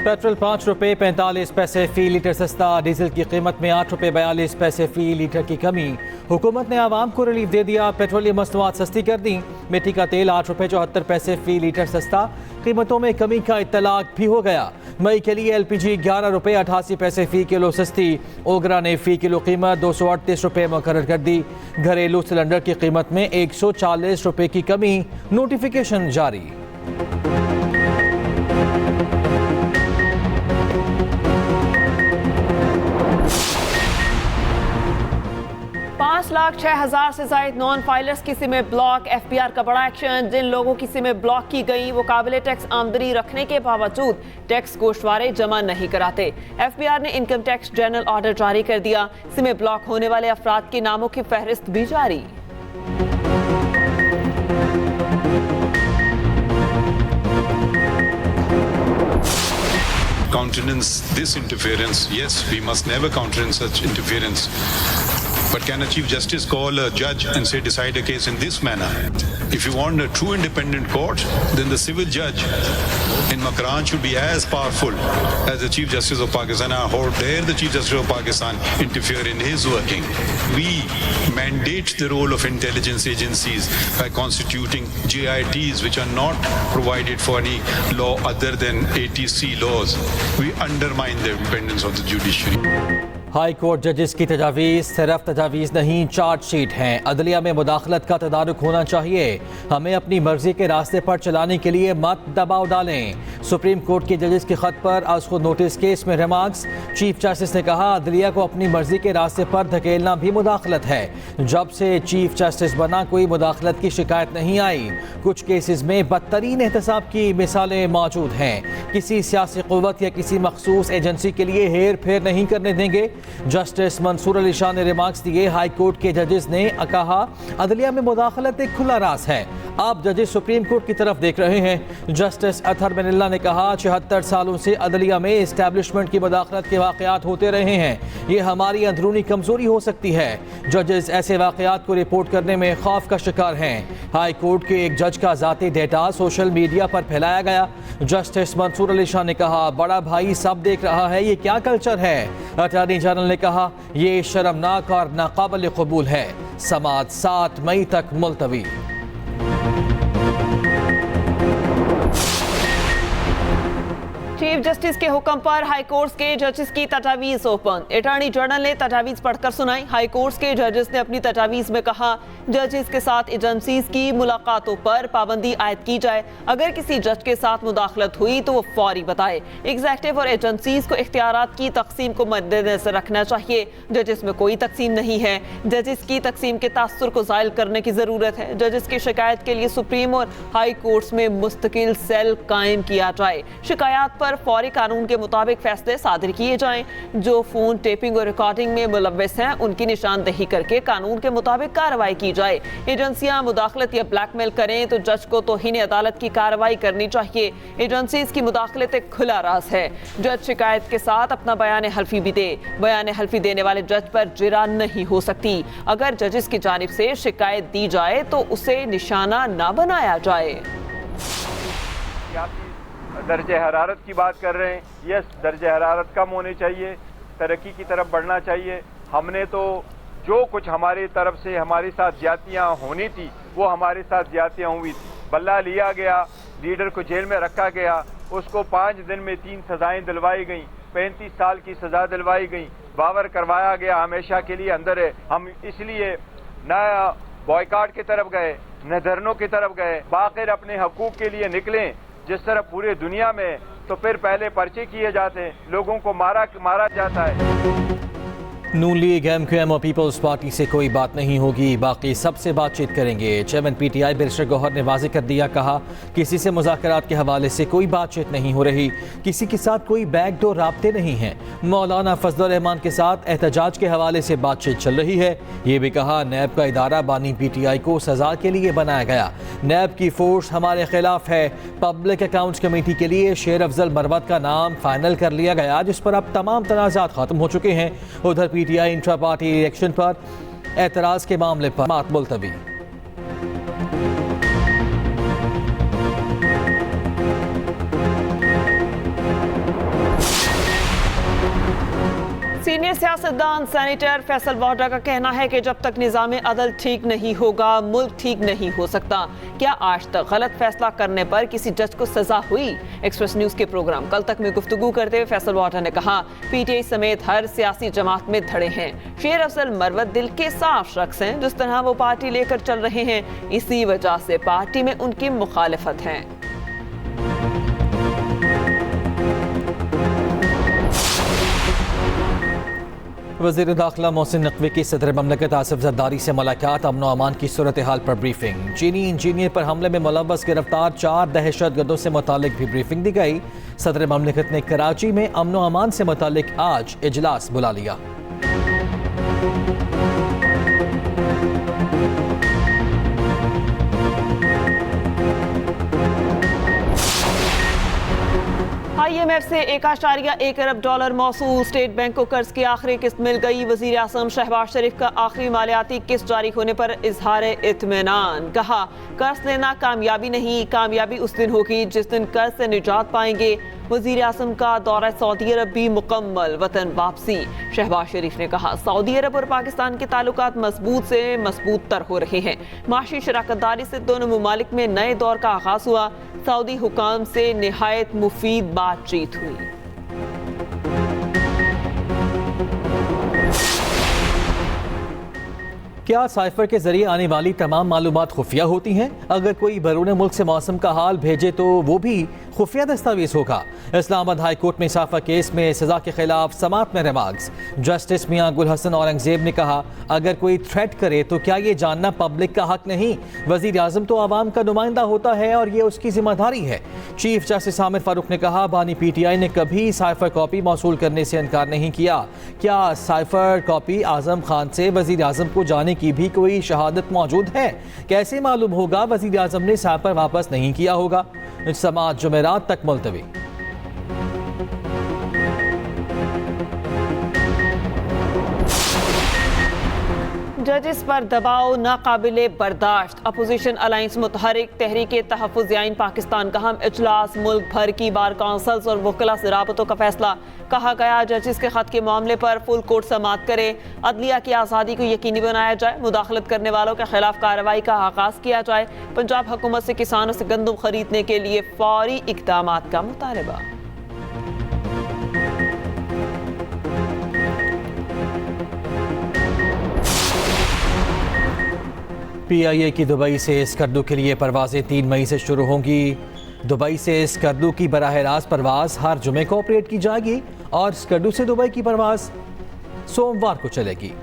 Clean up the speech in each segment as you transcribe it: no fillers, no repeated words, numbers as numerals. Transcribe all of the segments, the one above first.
Petrol 5 रुपये 45 पैसे फी litre सस्ता, डीजल की कीमत में 8 रुपये 42 पैसे फी लीटर की कमी। हुकूमत ने आवाम को रिलीफ दे दिया, पेट्रोलियम मसनूआत सस्ती कर दी। मिट्टी का तेल 8 रुपये 74 पैसे फी लीटर सस्ता, कीमतों में कमी का इत्तलाक भी हो गया। मई के लिए LPG 11 रुपये 88 पैसे फी किलो सस्ती, ओगरा ने फी किलो कीमत 238 रुपये मुकर्रर कर दी। घरेलू सिलेंडर की कीमत में 140 रुपये की कमी, नोटिफिकेशन जारी। 5,06,000 से जायद नॉन फाइलर्स की सिमें ब्लॉक। FPR का बड़ा एक्शन, जिन लोगों की सिमें ब्लॉक की गई वो काबिल टैक्स आमदनी रखने के बावजूद टैक्स गोश्तवारे जमा नहीं कराते। FPR ने इनकम टैक्स जनरल ऑर्डर जारी कर दिया, सिमें ब्लॉक होने वाले अफराद के नामों की फहरिस्त भी जारी। Countenance this interference, yes, we must never countenance such interference. But can a Chief Justice call a judge and say decide a case in this manner? If you want a true independent court, then the civil judge in Makran should be as powerful as the Chief Justice of Pakistan. How dare the Chief Justice of Pakistan interfere in his working? We mandate the role of intelligence agencies by constituting JITs which are not provided for any law other than ATC laws. We undermine the independence of the judiciary. High court जजेस की तजावीज़ सिर्फ तजावीज़ नहीं, chargesheet हैं। अदलिया में मुदाखलत का तदारुक होना चाहिए। हमें अपनी मर्जी के रास्ते पर चलाने के लिए मत दबाव डालें। सुप्रीम कोर्ट के जजेस के खत पर आज खुद नोटिस केस में रिमार्क्स। चीफ जस्टिस ने कहा, अदलिया को अपनी मर्जी के रास्ते पर धकेलना भी मुदाखलत है। जब से चीफ जस्टिस बना कोई मुदाखलत की शिकायत नहीं आई। कुछ केसेस में बदतरीन एहतसाब की मिसालें मौजूद हैं। किसी सियासी क़ुव्वत या किसी मखसूस एजेंसी के लिए हेर फेर नहीं करने देंगे। जस्टिस मंसूर अली शाह ने रिमार्क्स दिए। हाई कोर्ट के जजेस ने कहा, अदलिया में मुदाखलत एक खुला राज है। आप जजेस सुप्रीम कोर्ट की तरफ देख रहे हैं। जस्टिस अतहर बिनिल्ला ने कहा, 74 सालों से अदलिया में इस्टेब्लिशमेंट की मुदाखलत के वाक़यात होते रहे हैं। ये हमारी अंदरूनी कमजोरी हो सकती है। जजेस ऐसे वाक़यात को रिपोर्ट करने में खौफ का शिकार हैं। हाई कोर्ट के एक जज का ज़ाती डेटा सोशल मीडिया पर फैलाया गया। जस्टिस मंसूर अली शाह ने कहा, बड़ा भाई सब देख रहा है, ये क्या कल्चर है। अटॉर्नी जनरल ने कहा, ये शर्मनाक और नाकाबिल कबूल है। समाअत 7 मई तक मुलतवी। चीफ जस्टिस के हुक्म पर हाई कोर्ट के जजेस की तजावीज़ ओपन। अटॉर्नी जनरल ने तजावीज़ पढ़कर सुनाई। हाई कोर्ट के जजेस ने अपनी तजावीज़ में कहा, जजेस के साथ एजेंसीज की मुलाकातों पर पाबंदी आयद की जाए। अगर किसी जज के साथ मुदाखलत हुई तो वो फौरी बताए। एग्जेक्टिव और एजेंसीज को इख्तियारात की तकसीम को मद्देनजर रखना चाहिए। जजेस में कोई तकसीम नहीं है। जजेस की तकसीम के तासुर को ज़ायल करने की ज़रूरत है। जजेस की शिकायत के लिए सुप्रीम और हाई कोर्ट्स में मुस्तकिल सेल कायम किया जाए। शिकायत पर फौरी कानून के मुताबिक फैसले सादिर किए जाएं। जो फोन टेपिंग और रिकॉर्डिंग में मुलव्वस हैं उनकी निशानदेही करके कानून के मुताबिक कार्रवाई की जाए। एजेंसियां मुदाखलत या ब्लैकमेल करें तो जज को तौहीन अदालत की कार्रवाई करनी चाहिए। एजेंसीज की मुदाखलत एक खुला राज है। जज शिकायत के साथ अपना बयान हल्फी भी दे। बयान हल्फी देने वाले जज पर जिरा नहीं हो सकती। अगर जजेस की जानिब से शिकायत दी जाए तो उसे निशाना ना बनाया जाए। दर्जे हरारत की बात कर रहे हैं। यस, दर्जे हरारत कम होने चाहिए, तरक्की की तरफ बढ़ना चाहिए। हमने तो जो कुछ हमारी तरफ से हमारे साथ ज्यादतियाँ होनी थी वो हमारे साथ ज्यादतियाँ हुई थी। बल्ला लिया गया, लीडर को जेल में रखा गया, उसको 5 दिन में 3 सजाएं दिलवाई गई, 35 साल की सजा दिलवाई गई, बावर करवाया गया, हमेशा के लिए अंदर है। हम इसलिए न बॉयकाट की तरफ गए न धरनों की तरफ गए, बाखिर अपने हकूक के लिए निकलें। जिस तरह पूरे दुनिया में तो फिर पहले पर्चे किए जाते हैं, लोगों को मारा जाता है। नून लीग, MQM और पीपल्स पार्टी से कोई बात नहीं होगी, बाकी सबसे बातचीत करेंगे। चेयरमैन PTI बैरिस्टर गौहर ने वाज़ेह कर दिया। कहा, किसी से मुज़ाकरात के हवाले से कोई बातचीत नहीं हो रही, किसी के साथ कोई बैकडोर राब्ते नहीं हैं। मौलाना फजलुर रहमान के साथ एहतजाज के हवाले से बातचीत चल रही है। ये भी कहा, नैब का इदारा बानी PTI को सजा के लिए बनाया गया। नैब की फोर्स हमारे खिलाफ है। पब्लिक अकाउंट्स कमेटी के लिए शेर अफजल मरवत का नाम फाइनल कर लिया गया, जिस पर अब तमाम तनाज़ात खत्म हो चुके हैं। उधर PTI इंट्रा पार्टी इलेक्शन पर एतराज के मामले पर बात मुलतवी। सियासतदान सेनेटर फैसल वाडा का कहना है कि जब तक निज़ाम अदल ठीक नहीं होगा मुल्क ठीक नहीं हो सकता। क्या आज तक गलत फैसला करने पर किसी जज को सजा हुई? एक्सप्रेस न्यूज के प्रोग्राम कल तक में गुफ्तगू करते हुए फैसल वाडा ने कहा, पीटीआई समेत हर सियासी जमात में धड़े हैं। शेर अफजल मरवत दिल के साफ शख्स हैं। जिस तरह वो पार्टी लेकर चल रहे हैं, इसी वजह से पार्टी में उनकी मुखालिफत है। वज़ीर दाखिला मोहसिन नकवी की सदर ममलकत आसिफ जरदारी से मुलाकात, अमन अमान की सूरत हाल पर ब्रीफिंग। चीनी इंजीनियर पर हमले में मुलव्वस गिरफ्तार 4 दहशतगर्दों से मुतालिक भी ब्रीफिंग दी गई। सदर ममलकत ने कराची में अमन अमान से मुतालिक आज इजलास बुला लिया। IMF से $1.1 अरब मौसूल। स्टेट बैंक को कर्ज की आखिरी किस्त मिल गई। वजीर आज़म शहबाज शरीफ का आखिरी मालियाती किस्त जारी होने पर इजहार इत्मीनान। कहा, कर्ज लेना कामयाबी नहीं, कामयाबी उस दिन होगी जिस दिन कर्ज से निजात पाएंगे। वजीर आज़म का दौरा सऊदी अरब भी मुकम्मल, वतन वापसी। शहबाज शरीफ ने कहा, सऊदी अरब और पाकिस्तान के ताल्लुकात मजबूत से मजबूत तर हो रहे हैं। माशी शराकतदारी से दोनों मुमालिक में नए दौर का आगाज हुआ। सऊदी हुकाम से निहायत मुफीद बातचीत हुई। क्या साइफर के जरिए आने वाली तमाम मालूमात खुफिया होती हैं? अगर कोई बैरून मुल्क से मौसम का हाल भेजे तो वो भी खुफिया दस्तावेज होगा। इस्लामाबाद हाई कोर्ट में इसाफा केस में सजा के खिलाफ समात में रिमार्क्स। जस्टिस मियां गुल हसन औरंगजेब ने कहा, अगर कोई थ्रेट करे तो क्या ये जानना पब्लिक का हक नहीं? वजीर आजम तो आवाम का नुमाइंदा होता है और ये उसकी जिम्मेदारी है। चीफ जस्टिस आमिर फारूक ने कहा, बानी PTI ने कभी साइफर कॉपी मौसूल करने से इनकार नहीं किया। क्या साइफर कॉपी आजम खान से वजीर आजम को जाने की भी कोई शहादत मौजूद है? कैसे मालूम होगा वजीर आजम ने साइफर वापस नहीं किया होगा? समाअत जुमेरात तक मुलतवी। जजिस पर दबाव नाकाबिले बर्दाश्त। अपोजिशन अलायंस मुतहरिक तहरीक तहफ़्फ़ुज़ आइन पाकिस्तान का हम इजलास। मुल्क भर की बार काउंसिल्स और वकला से राबतों का फैसला। कहा गया, जजिस के खत के मामले पर फुल कोर्ट समाअत करे। अदलिया की आज़ादी को यकीनी बनाया जाए। मुदाखलत करने वालों के खिलाफ कार्रवाई का आगाज़ किया जाए। पंजाब हुकूमत से किसानों से गंदम खरीदने के लिए फौरी इक़दामात का मुतालबा। PIA की दुबई से स्कर्दू के लिए परवाजें 3 मई से शुरू होंगी। दुबई से स्कर्दू की बराह रास्त परवाज हर जुमे को ऑपरेट की जाएगी और स्कर्दू से दुबई की परवाज सोमवार को चलेगी।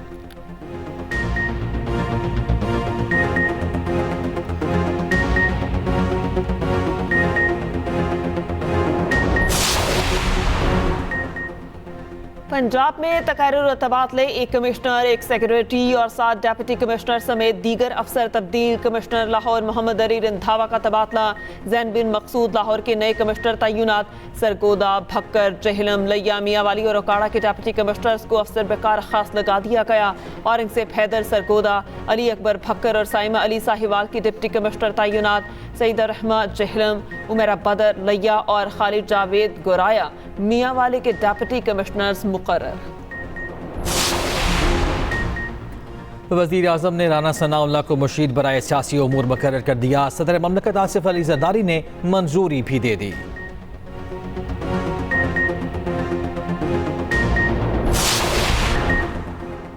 पंजाब में तकारुर और तबादले, 1 कमिश्नर, 1 सेक्रेटरी और 7 डेप्यूटी कमिश्नर समेत दीगर अफसर तब्दील। कमिश्नर लाहौर मोहम्मद अली रंधावा का तबादला। जैन बिन मकसूद लाहौर के नए कमिश्नर तैनात। सरगोदा, भक्कर, जहलम, लिया, मियांवाली और ओकाड़ा के डेप्यूटी कमिश्नर्स को अफसर बेकार खास लगा दिया गया। औरंगजेब हैदर सरगोदा, अली अकबर भक्कर और साइमा अली साहिवाल की डिप्टी कमिश्नर तैनात। सईद रहमत जहलम, उमेरा बदर, लिया और खालिद जावेद गोराया मियांवाली के डेप्यूटी कमिश्नर्स मुकर्रर। वज़ीर आज़म ने राना सनाउल्लाह को मुशीर बराए सियासी उमूर मुकर्रर कर दिया। सदर ममलकत आसिफ अली जरदारी ने मंजूरी भी दे दी।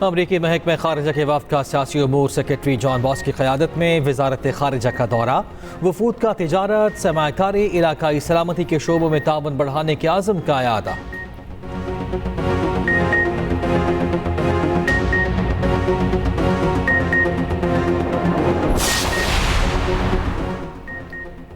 अमरीकी महकमे खारिजा के वफ़द का सियासी उमूर सेक्रेटरी जॉन बॉस की क़यादत में वज़ारत खारिजा का दौरा। वफूद का तिजारत, सरमायाकारी, इलाकाई सलामती के शोबों में ताउन बढ़ाने के आज़म का यादा।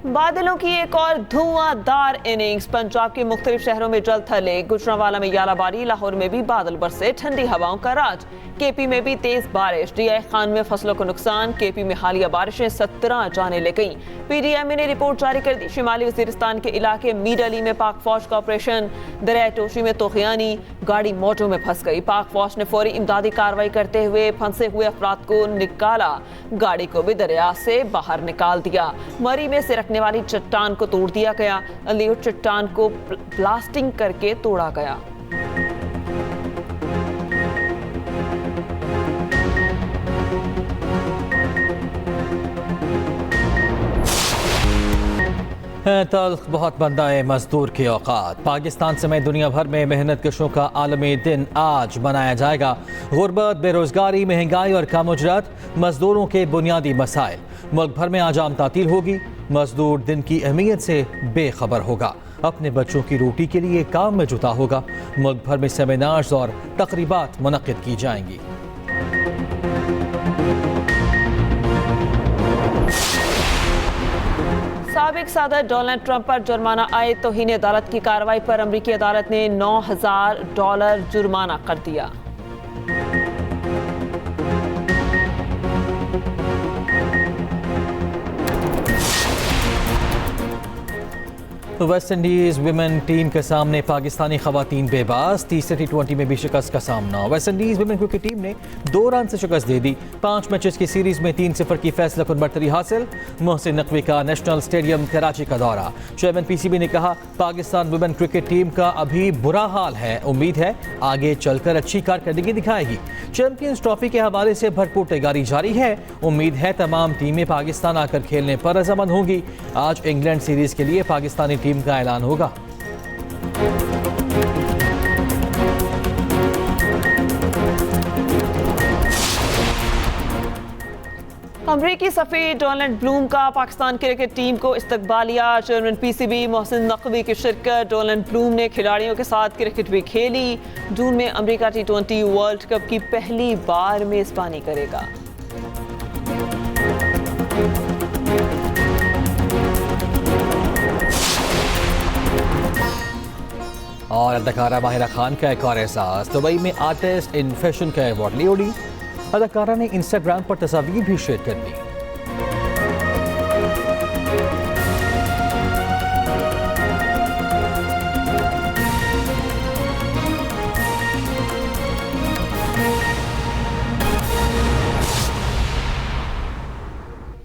बादलों की एक और धुआंधार इनिंग्स। पंजाब के मुख्तलिफ शहरों में जल थले। गुजरांवाला में यालाबारी, लाहौर में भी बादल बरसे। ठंडी हवाओं का राज। KP में भी तेज बारिश। DI खान में फसलों को नुकसान। KP में हालिया बारिशें 17 जाने ले गई। PDMA ने रिपोर्ट जारी कर दी। शिमाली वजीरिस्तान के इलाके मीर अली में पाक फौज का ऑपरेशन। दरिया टोशी में तोखियानी, गाड़ी मौजों में फंस गई। पाक फौज ने फौरी इमदादी कार्रवाई करते हुए फंसे हुए अफराद को निकाला। गाड़ी को भी दरिया से बाहर निकाल दिया। मरी में सिरकने वाली चट्टान को तोड़ दिया गया। अलियो चट्टान को ब्लास्टिंग करके तोड़ा गया। तल्ख बहुत बंदा है मजदूर के औकात। पाकिस्तान समेत दुनिया भर में मेहनत कशों का आलमी दिन आज मनाया जाएगा। गुर्बत, बेरोजगारी, महंगाई और कम उजरत मजदूरों के बुनियादी मसाइल। मुल्क भर में आज आम तातील होगी। मजदूर दिन की अहमियत से बेखबर होगा। अपने बच्चों की रोटी के लिए काम में जुटा होगा। मुल्क भर में सेमिनार्स और तकरीबात मुनक्किद की जाएंगी। साबिक सदर डोनाल्ड ट्रंप पर जुर्माना आयद तौहीन अदालत की कार्रवाई पर अमरीकी अदालत ने $9,000 जुर्माना कर दिया। वेस्ट इंडीज विमेन टीम के सामने पाकिस्तानी खवातीन बेबास। तीसरे T20 में भी शिकस्त का सामना। West Indies women cricket team ने 2 रन से शिकस्त दे दी। 5 मैचेस की सीरीज में 3-0 की फैसलाकुन बढ़तरी हासिल। मोहसिन नकवी का नेशनल स्टेडियम कराची का दौरा। चेयरमैन PCB ने कहा, पाकिस्तान विमेन क्रिकेट टीम का अभी बुरा हाल है। उम्मीद है आगे चलकर अच्छी कारकर्दगी दिखाएगी। चैंपियंस ट्रॉफी के हवाले से भरपूर तैयारी जारी है। उम्मीद है तमाम टीमें पाकिस्तान आकर खेलने पर रजामंद होंगी। आज इंग्लैंड सीरीज के लिए पाकिस्तानी टीम का ऐलान होगा। अमरीकी सफ़ीर डोनाल्ड ब्लूम का पाकिस्तान क्रिकेट टीम को इस्तकबालिया। चेयरमैन PCB मोहसिन नकवी की शिरकत। डोनाल्ड ब्लूम ने खिलाड़ियों के साथ क्रिकेट भी खेली। जून में अमरीका T20 वर्ल्ड कप की पहली बार मेजबानी करेगा। और अदाकारा माहिरा खान का एक और एहसास। दुबई में आर्टिस्ट इन फैशन का अवार्ड ले उड़ी। अदाकारा ने इंस्टाग्राम पर तस्वीर भी शेयर कर दी।